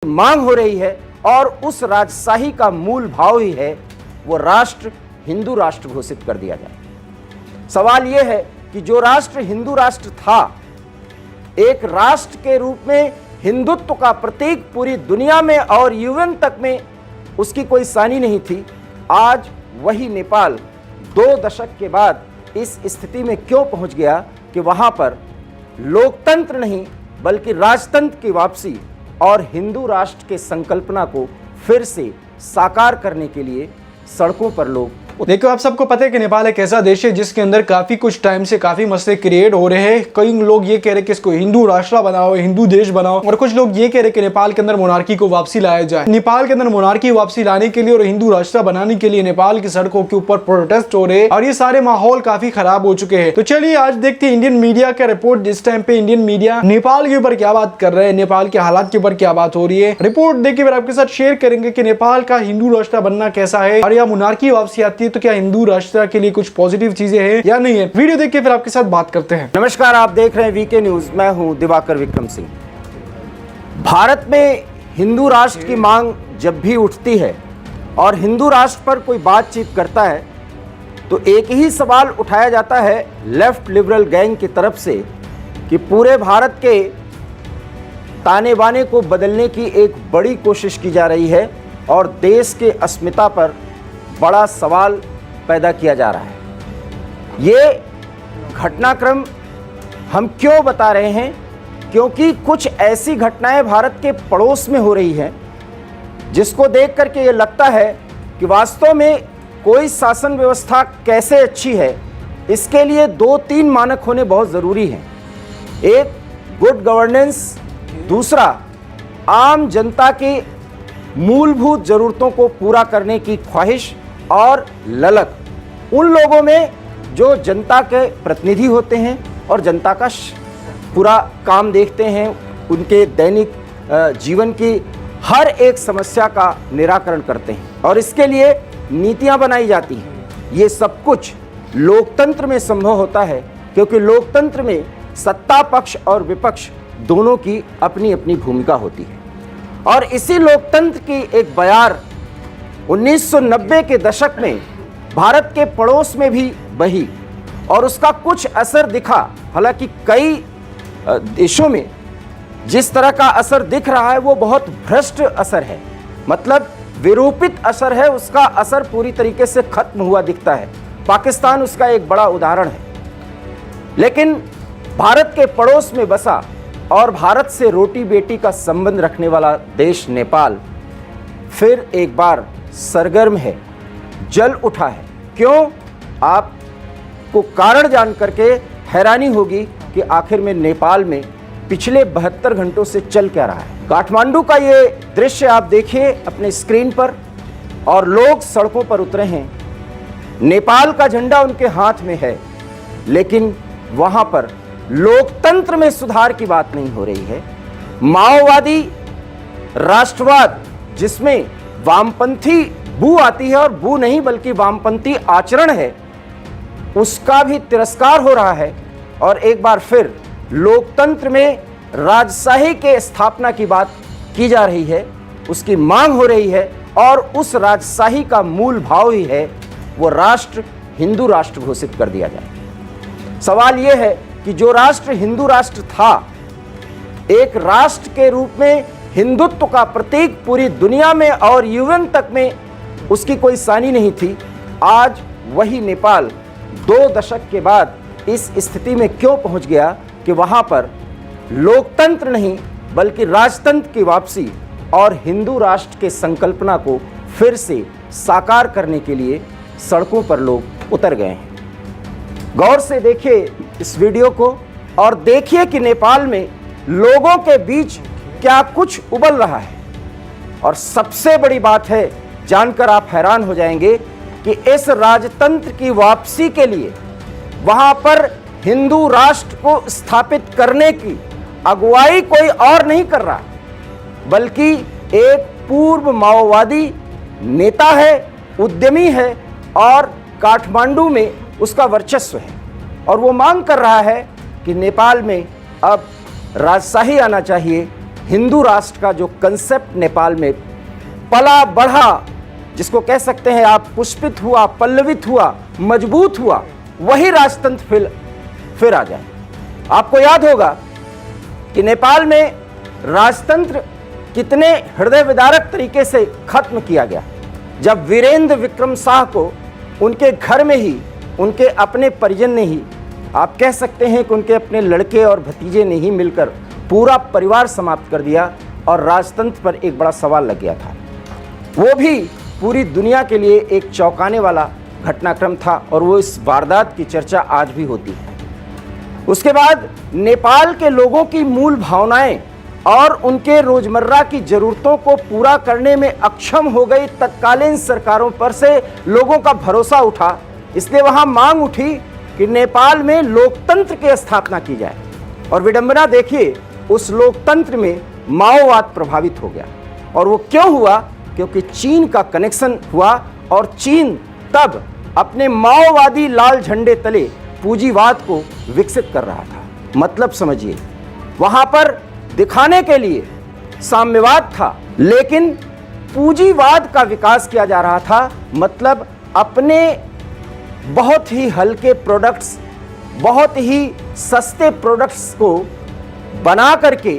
मांग हो रही है और उस राजशाही का मूल भाव ही है वो राष्ट्र हिंदू राष्ट्र घोषित कर दिया जाए। सवाल यह है कि जो राष्ट्र हिंदू राष्ट्र था, एक राष्ट्र के रूप में हिंदुत्व का प्रतीक पूरी दुनिया में और यूएन तक में उसकी कोई सानी नहीं थी, आज वही नेपाल 2 दशक के बाद इस स्थिति में क्यों पहुंच गया कि वहां पर लोकतंत्र नहीं बल्कि राजतंत्र की वापसी और हिंदू राष्ट्र के संकल्पना को फिर से साकार करने के लिए सड़कों पर लोग। देखो, आप सबको पता है कि नेपाल एक ऐसा देश है जिसके अंदर काफी कुछ टाइम से काफी मसले क्रिएट हो रहे हैं। कई लोग ये कह रहे हैं कि इसको हिंदू राष्ट्र बनाओ, हिंदू देश बनाओ, और कुछ लोग ये कह रहे हैं कि नेपाल के अंदर मोनार्की को वापसी लाया जाए। नेपाल के अंदर मोनार्की वापसी लाने के लिए और हिंदू राष्ट्र बनाने के लिए नेपाल की सड़कों के ऊपर प्रोटेस्ट हो रहे हैं और ये सारे माहौल काफी खराब हो चुके हैं। तो चलिए आज देखते हैं इंडियन मीडिया का रिपोर्ट। जिस टाइम पे इंडियन मीडिया नेपाल के ऊपर क्या बात कर रहे हैं, नेपाल के हालात के ऊपर क्या बात हो रही है, रिपोर्ट देखिए फिर आपके साथ शेयर करेंगे कि नेपाल का हिंदू राष्ट्र बनना कैसा है और या मोनार्की वापसी आती है तो क्या हिंदू राष्ट्र के लिए कुछ पॉजिटिव चीजें हैं या नहीं है। वीडियो देख के फिर आपके साथ बात करते हैं। नमस्कार, आप देख रहे हैं वीके न्यूज। मैं हूं दिवाकर विक्रम सिंह। भारत में हिंदू राष्ट्र की मांग जब भी उठती है और हिंदू राष्ट्र पर कोई बातचीत करता है तो एक ही सवाल उठाया जाता है लेफ्ट लिबरल गैंग की तरफ से कि पूरे भारत के ताने बाने को बदलने की एक बड़ी कोशिश की जा रही है और देश के अस्मिता पर बड़ा सवाल पैदा किया जा रहा है। ये घटनाक्रम हम क्यों बता रहे हैं? क्योंकि कुछ ऐसी घटनाएं भारत के पड़ोस में हो रही हैं जिसको देख करके ये लगता है कि वास्तव में कोई शासन व्यवस्था कैसे अच्छी है, इसके लिए 2-3 मानक होने बहुत ज़रूरी हैं। एक गुड गवर्नेंस, दूसरा आम जनता की मूलभूत ज़रूरतों को पूरा करने की ख्वाहिश और ललक उन लोगों में जो जनता के प्रतिनिधि होते हैं और जनता का पूरा काम देखते हैं, उनके दैनिक जीवन की हर एक समस्या का निराकरण करते हैं और इसके लिए नीतियां बनाई जाती हैं। ये सब कुछ लोकतंत्र में संभव होता है क्योंकि लोकतंत्र में सत्ता पक्ष और विपक्ष दोनों की अपनी अपनी भूमिका होती है। और इसी लोकतंत्र की एक बयार 1990 के दशक में भारत के पड़ोस में भी बही और उसका कुछ असर दिखा। हालांकि कई देशों में जिस तरह का असर दिख रहा है वो बहुत भ्रष्ट असर है, मतलब विरूपित असर है, उसका असर पूरी तरीके से खत्म हुआ दिखता है। पाकिस्तान उसका एक बड़ा उदाहरण है। लेकिन भारत के पड़ोस में बसा और भारत से रोटी बेटी का संबंध रखने वाला देश नेपाल फिर एक बार सरगर्म है, जल उठा है। क्यों? आपको कारण जान करके हैरानी होगी कि आखिर में नेपाल में पिछले 72 घंटों से चल क्या रहा है। काठमांडू का ये दृश्य आप देखिए अपने स्क्रीन पर और लोग सड़कों पर उतरे हैं। नेपाल का झंडा उनके हाथ में है, लेकिन वहां पर लोकतंत्र में सुधार की बात नहीं हो रही है। माओवादी राष्ट्रवाद जिसमें वामपंथी बू आती है और बू नहीं बल्कि वामपंथी आचरण है, उसका भी तिरस्कार हो रहा है और एक बार फिर लोकतंत्र में राजशाही के स्थापना की बात की जा रही है, उसकी मांग हो रही है और उस राजशाही का मूल भाव ही है वो राष्ट्र हिंदू राष्ट्र घोषित कर दिया जाए। सवाल यह है कि जो राष्ट्र हिंदू राष्ट्र था, एक राष्ट्र के रूप में हिंदुत्व का प्रतीक पूरी दुनिया में और यूएन तक में उसकी कोई सानी नहीं थी, आज वही नेपाल 2 दशक के बाद इस स्थिति में क्यों पहुंच गया कि वहां पर लोकतंत्र नहीं बल्कि राजतंत्र की वापसी और हिंदू राष्ट्र के संकल्पना को फिर से साकार करने के लिए सड़कों पर लोग उतर गए हैं। गौर से देखिए इस वीडियो को और देखिए कि नेपाल में लोगों के बीच क्या कुछ उबल रहा है। और सबसे बड़ी बात है, जानकर आप हैरान हो जाएंगे कि इस राजतंत्र की वापसी के लिए वहां पर हिंदू राष्ट्र को स्थापित करने की अगुवाई कोई और नहीं कर रहा, बल्कि एक पूर्व माओवादी नेता है, उद्यमी है और काठमांडू में उसका वर्चस्व है और वो मांग कर रहा है कि नेपाल में अब राजशाही आना चाहिए, हिंदू राष्ट्र का जो कंसेप्ट नेपाल में पला बढ़ा, जिसको कह सकते हैं आप पुष्पित हुआ, पल्लवित हुआ, मजबूत हुआ, वही राजतंत्र फिर आ जाए। आपको याद होगा कि नेपाल में राजतंत्र कितने हृदय विदारक तरीके से खत्म किया गया, जब वीरेंद्र विक्रम शाह को उनके घर में ही उनके अपने परिजन ने ही, आप कह सकते हैं कि उनके अपने लड़के और भतीजे ने ही मिलकर पूरा परिवार समाप्त कर दिया और राजतंत्र पर एक बड़ा सवाल लग गया था। वो भी पूरी दुनिया के लिए एक चौंकाने वाला घटनाक्रम था और वो इस वारदात की चर्चा आज भी होती है। उसके बाद नेपाल के लोगों की मूल भावनाएं और उनके रोजमर्रा की जरूरतों को पूरा करने में अक्षम हो गई तत्कालीन सरकारों पर से लोगों का भरोसा उठा, इसलिए वहां मांग उठी कि नेपाल में लोकतंत्र की स्थापना की जाए। और विडंबना देखिए, उस लोकतंत्र में माओवाद प्रभावित हो गया। और वो क्यों हुआ? क्योंकि चीन का कनेक्शन हुआ और चीन तब अपने माओवादी लाल झंडे तले पूंजीवाद को विकसित कर रहा था। मतलब समझिए, वहां पर दिखाने के लिए साम्यवाद था, लेकिन पूंजीवाद का विकास किया जा रहा था। मतलब अपने बहुत ही हल्के प्रोडक्ट्स, बहुत ही सस्ते प्रोडक्ट्स को बना करके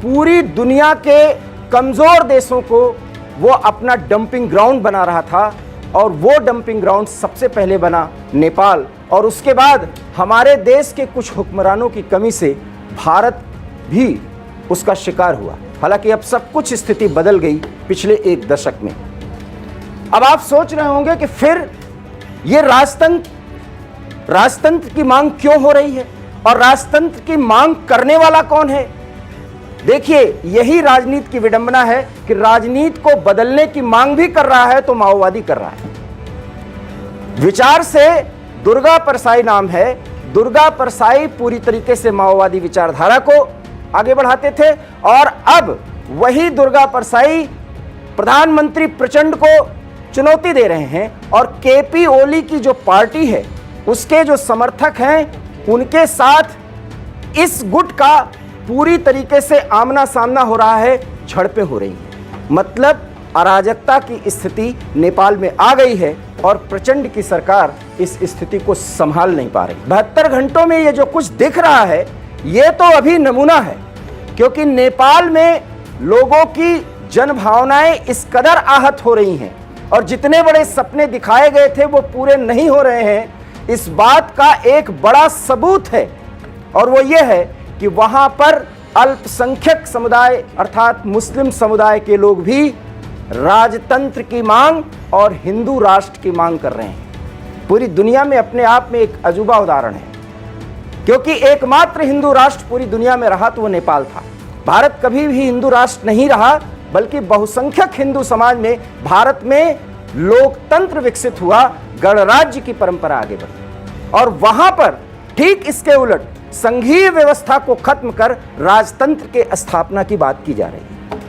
पूरी दुनिया के कमजोर देशों को वो अपना डंपिंग ग्राउंड बना रहा था। और वो डंपिंग ग्राउंड सबसे पहले बना नेपाल, और उसके बाद हमारे देश के कुछ हुक्मरानों की कमी से भारत भी उसका शिकार हुआ। हालांकि अब सब कुछ स्थिति बदल गई पिछले एक दशक में। अब आप सोच रहे होंगे कि फिर ये राजतंत्र की मांग क्यों हो रही है और राजतंत्र की मांग करने वाला कौन है? देखिए, यही राजनीति की विडंबना है कि राजनीति को बदलने की मांग भी कर रहा है तो माओवादी कर रहा है। विचार से दुर्गा परसाई नाम है। दुर्गा परसाई पूरी तरीके से माओवादी विचारधारा को आगे बढ़ाते थे और अब वही दुर्गा परसाई प्रधानमंत्री प्रचंड को चुनौती दे रहे हैं और केपी ओली की जो पार्टी है उसके जो समर्थक हैं उनके साथ इस गुट का पूरी तरीके से आमना सामना हो रहा है, झड़पें हो रही हैं। मतलब अराजकता की स्थिति नेपाल में आ गई है और प्रचंड की सरकार इस स्थिति को संभाल नहीं पा रही। 72 घंटों में ये जो कुछ दिख रहा है ये तो अभी नमूना है, क्योंकि नेपाल में लोगों की जन भावनाएं इस कदर आहत हो रही हैं और जितने बड़े सपने दिखाए गए थे वो पूरे नहीं हो रहे हैं। इस बात का एक बड़ा सबूत है और वो ये है कि वहां पर अल्पसंख्यक समुदाय अर्थात मुस्लिम समुदाय के लोग भी राजतंत्र की मांग और हिंदू राष्ट्र की मांग कर रहे हैं। पूरी दुनिया में अपने आप में एक अजूबा उदाहरण है, क्योंकि एकमात्र हिंदू राष्ट्र पूरी दुनिया में रहा तो वो नेपाल था। भारत कभी भी हिंदू राष्ट्र नहीं रहा, बल्कि बहुसंख्यक हिंदू समाज में भारत में लोकतंत्र विकसित हुआ, गणराज्य की परंपरा आगे बढ़ी और वहां पर ठीक इसके उलट संघीय व्यवस्था को खत्म कर राजतंत्र के स्थापना की बात की जा रही है।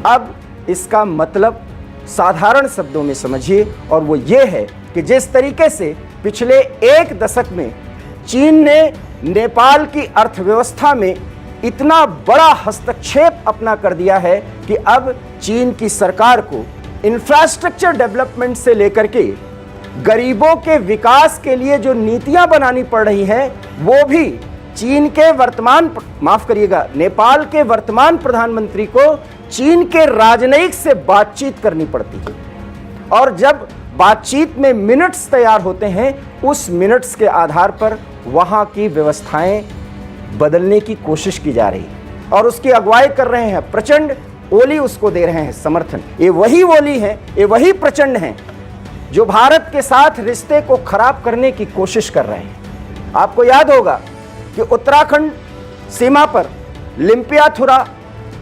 अब इसका मतलब साधारण शब्दों में समझिए और वो ये है कि जिस तरीके से पिछले एक दशक में चीन ने नेपाल की अर्थव्यवस्था में इतना बड़ा हस्तक्षेप अपना कर दिया है कि अब चीन की सरकार को इंफ्रास्ट्रक्चर डेवलपमेंट से लेकर के गरीबों के विकास के लिए जो नीतियां बनानी पड़ रही हैं वो भी चीन के नेपाल के वर्तमान प्रधानमंत्री को चीन के राजनयिक से बातचीत करनी पड़ती है। और जब बातचीत में मिनट्स तैयार होते हैं, उस मिनट्स के आधार पर वहां की व्यवस्थाएं बदलने की कोशिश की जा रही है और उसकी अगुवाई कर रहे हैं प्रचंड। ओली उसको दे रहे हैं समर्थन। ये वही ओली हैं, ये वही प्रचंड हैं जो भारत के साथ रिश्ते को खराब करने की कोशिश कर रहे हैं। आपको याद होगा कि उत्तराखंड सीमा पर लिम्पियाथुरा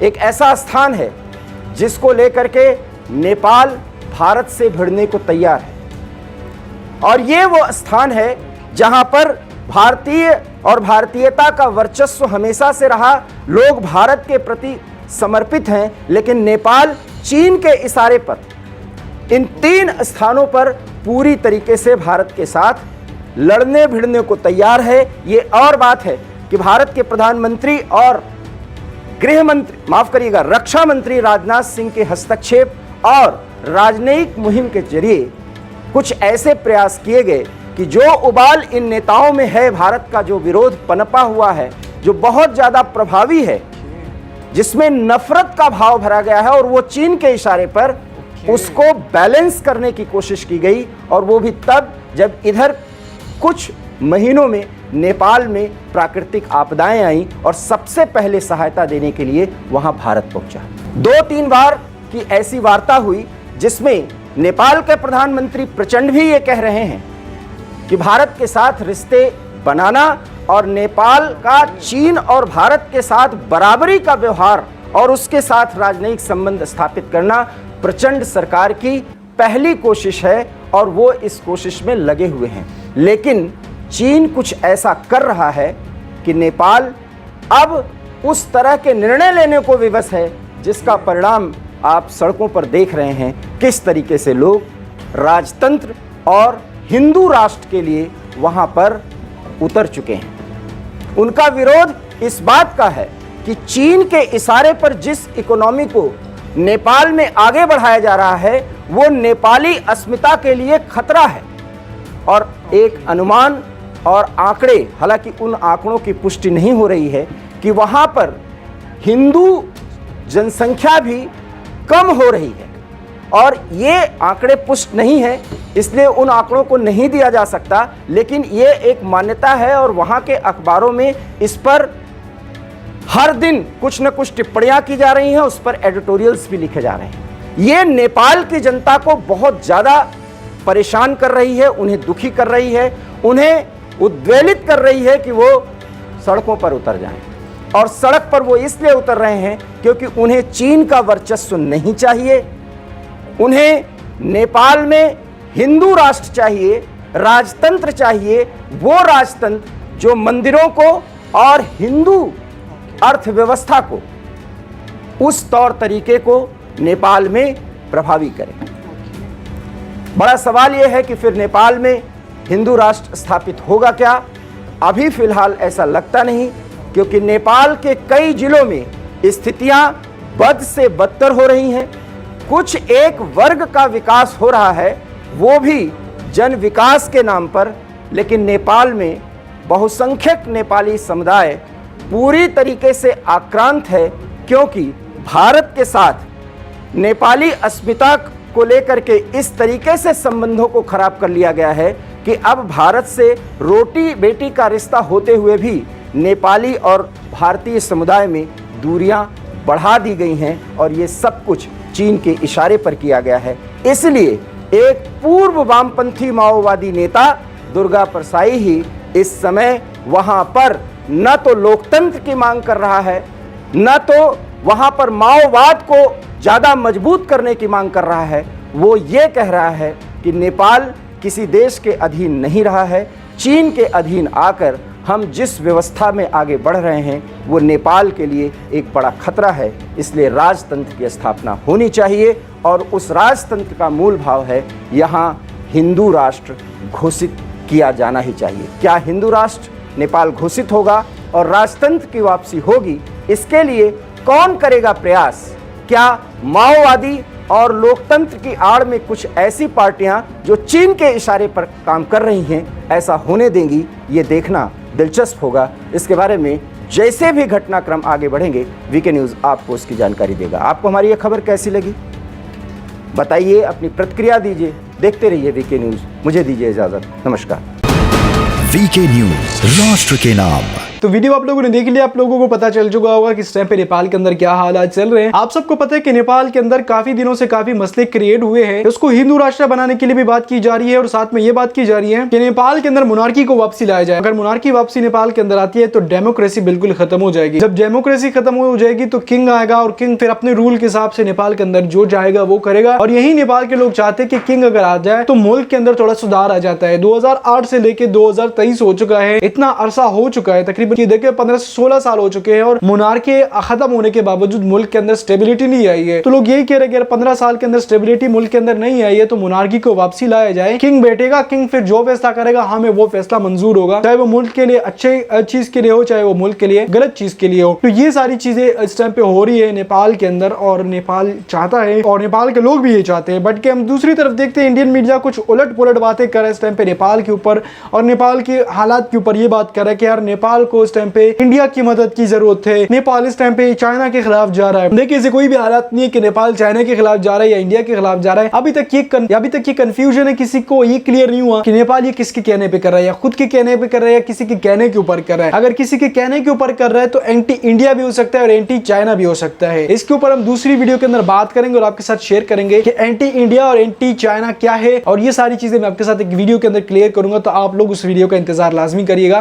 एक ऐसा स्थान है जिसको लेकर के नेपाल भारत से भिड़ने को तैयार है और ये वो स्थान है जहां पर भारतीय और भारतीयता का वर्चस्व हमेशा से रहा। लोग भारत के प्रति समर्पित हैं, लेकिन नेपाल चीन के इशारे पर इन 3 स्थानों पर पूरी तरीके से भारत के साथ लड़ने भिड़ने को तैयार है। ये और बात है कि भारत के प्रधानमंत्री और गृह मंत्री, माफ करिएगा, रक्षा मंत्री राजनाथ सिंह के हस्तक्षेप और राजनयिक मुहिम के जरिए कुछ ऐसे प्रयास किए गए कि जो उबाल इन नेताओं में है, भारत का जो विरोध पनपा हुआ है, जो बहुत ज्यादा प्रभावी है, जिसमें नफरत का भाव भरा गया है, और वो चीन के इशारे पर उसको बैलेंस करने की कोशिश की गई, और वो भी तब जब इधर कुछ महीनों में नेपाल में प्राकृतिक आपदाएं आई और सबसे पहले सहायता देने के लिए वहां भारत पहुंचा। 2-3 बार की ऐसी वार्ता हुई जिसमें नेपाल के प्रधानमंत्री प्रचंड भी ये कह रहे हैं कि भारत के साथ रिश्ते बनाना और नेपाल का चीन और भारत के साथ बराबरी का व्यवहार और उसके साथ राजनयिक संबंध स्थापित करना प्रचंड सरकार की पहली कोशिश है, और वो इस कोशिश में लगे हुए हैं। लेकिन चीन कुछ ऐसा कर रहा है कि नेपाल अब उस तरह के निर्णय लेने को विवश है जिसका परिणाम आप सड़कों पर देख रहे हैं, किस तरीके से लोग राजतंत्र और हिंदू राष्ट्र के लिए वहां पर उतर चुके हैं। उनका विरोध इस बात का है कि चीन के इशारे पर जिस इकोनॉमी को नेपाल में आगे बढ़ाया जा रहा है वो नेपाली अस्मिता के लिए खतरा है। और एक अनुमान और आंकड़े, हालांकि उन आंकड़ों की पुष्टि नहीं हो रही है कि वहां पर हिंदू जनसंख्या भी कम हो रही है, और ये आंकड़े पुष्ट नहीं है, इसलिए उन आंकड़ों को नहीं दिया जा सकता, लेकिन ये एक मान्यता है और वहां के अखबारों में इस पर हर दिन कुछ न कुछ टिप्पणियां की जा रही हैं, उस पर एडिटोरियल्स भी लिखे जा रहे हैं। ये नेपाल की जनता को बहुत ज़्यादा परेशान कर रही है, उन्हें दुखी कर रही है, उन्हें उद्वेलित कर रही है कि वो सड़कों पर उतर जाएं। और सड़क पर वो इसलिए उतर रहे हैं क्योंकि उन्हें चीन का वर्चस्व नहीं चाहिए, उन्हें नेपाल में हिंदू राष्ट्र चाहिए, राजतंत्र चाहिए, वो राजतंत्र जो मंदिरों को और हिंदू अर्थव्यवस्था को, उस तौर तरीके को नेपाल में प्रभावी करे। बड़ा सवाल यह है कि फिर नेपाल में हिंदू राष्ट्र स्थापित होगा क्या? अभी फिलहाल ऐसा लगता नहीं, क्योंकि नेपाल के कई जिलों में स्थितियां बद से बदतर हो रही हैं। कुछ एक वर्ग का विकास हो रहा है, वो भी जन विकास के नाम पर, लेकिन नेपाल में बहुसंख्यक नेपाली समुदाय पूरी तरीके से आक्रांत है, क्योंकि भारत के साथ नेपाली अस्मिता को लेकर के इस तरीके से संबंधों को खराब कर लिया गया है कि अब भारत से रोटी बेटी का रिश्ता होते हुए भी नेपाली और भारतीय समुदाय में दूरियां बढ़ा दी गई हैं, और ये सब कुछ चीन के इशारे पर किया गया है। इसलिए एक पूर्व वामपंथी माओवादी नेता दुर्गा परसाई ही इस समय वहां पर न तो लोकतंत्र की मांग कर रहा है, न तो वहां पर माओवाद को ज़्यादा मजबूत करने की मांग कर रहा है। वो ये कह रहा है कि नेपाल किसी देश के अधीन नहीं रहा है, चीन के अधीन आकर हम जिस व्यवस्था में आगे बढ़ रहे हैं वो नेपाल के लिए एक बड़ा खतरा है। इसलिए राजतंत्र की स्थापना होनी चाहिए, और उस राजतंत्र का मूल भाव है यहाँ हिंदू राष्ट्र घोषित किया जाना ही चाहिए। क्या हिंदू राष्ट्र नेपाल घोषित होगा और राजतंत्र की वापसी होगी? इसके लिए कौन करेगा प्रयास? क्या माओवादी और लोकतंत्र की आड़ में कुछ ऐसी पार्टियां जो चीन के इशारे पर काम कर रही हैं ऐसा होने देंगी? ये देखना दिलचस्प होगा। इसके बारे में जैसे भी घटनाक्रम आगे बढ़ेंगे वीके न्यूज़ आपको उसकी जानकारी देगा। आपको हमारी ये खबर कैसी लगी बताइए, अपनी प्रतिक्रिया दीजिए। देखते रहिए वीके न्यूज़। मुझे दीजिए इजाज़त। नमस्कार। वीके न्यूज़, राष्ट्र के नाम। तो वीडियो आप लोगों ने देख लिया, आप लोगों को पता चल चुका होगा कि इस टाइम पे नेपाल के अंदर क्या हालात चल रहे हैं। आप सबको पता है कि नेपाल के अंदर काफी दिनों से काफी मसले क्रिएट हुए हैं। उसको हिंदू राष्ट्र बनाने के लिए भी बात की जा रही है, और साथ में ये बात की जा रही है कि नेपाल के अंदर मोनार्की को वापसी लाया जाए। अगर मोनार्की वापसी नेपाल के अंदर आती है तो डेमोक्रेसी बिल्कुल खत्म हो जाएगी। जब डेमोक्रेसी खत्म हो जाएगी तो किंग आएगा, और किंग फिर अपने रूल के हिसाब से नेपाल के अंदर जो जाएगा वो करेगा। और यही नेपाल के लोग चाहते हैं कि किंग अगर आ जाए तो मुल्क के अंदर थोड़ा सुधार आ जाता है। 2008 से लेके 2023 हो चुका है, इतना अरसा हो चुका है, तकरीबन कि देखिए 15 से 16 साल हो चुके हैं और मोनार्की खत्म होने के बावजूद मुल्क के अंदर स्टेबिलिटी नहीं आई है। तो लोग यही कह रहे हैं कि 15 साल के अंदर स्टेबिलिटी मुल्क के अंदर नहीं आई है तो मोनार्की को वापसी लाया जाए। किंग बैठेगा, किंग फिर जो फैसला करेगा हमें वो फैसला मंजूर होगा, चाहे वो मुल्क के लिए अच्छे चीज के लिए हो, चाहे वो मुल्क के लिए गलत चीज के लिए हो। तो ये सारी चीजें इस टाइम पे हो रही है नेपाल के अंदर और नेपाल चाहता है और नेपाल के लोग भी ये चाहते हैं। बट कि हम दूसरी तरफ देखते हैं इंडियन मीडिया कुछ उलट पुलट बातें कर रहा है इस टाइम पे नेपाल के ऊपर और नेपाल के हालात के ऊपर ये बात कर रहा है कि यार नेपाल को इस टाइम पे इंडिया की मदद की जरूरत है, नेपाल इस टाइम पे चाइना के खिलाफ जा रहा है। देखिए ऐसे कोई भी हालात नहीं है कि नेपाल चाइना के खिलाफ जा रहा है या इंडिया के खिलाफ जा रहा है। अभी तक ये कंफ्यूजन है, किसी को ये क्लियर नहीं हुआ कि नेपाल ये किसके कहने पे कर रहा है, या खुद के कहने पे कर रहा है या किसी के कहने के ऊपर कर रहा है। अगर किसी के कहने के ऊपर कर रहा है तो एंटी इंडिया भी हो सकता है और एंटी चाइना भी हो सकता है। इसके ऊपर हम दूसरी वीडियो के अंदर बात करेंगे और आपके साथ शेयर करेंगे कि एंटी इंडिया और एंटी चाइना क्या है और ये सारी चीजें मैं आपके साथ एक वीडियो के अंदर क्लियर करूंगा। तो आप लोग उस वीडियो का इंतजार लाजमी करिएगा।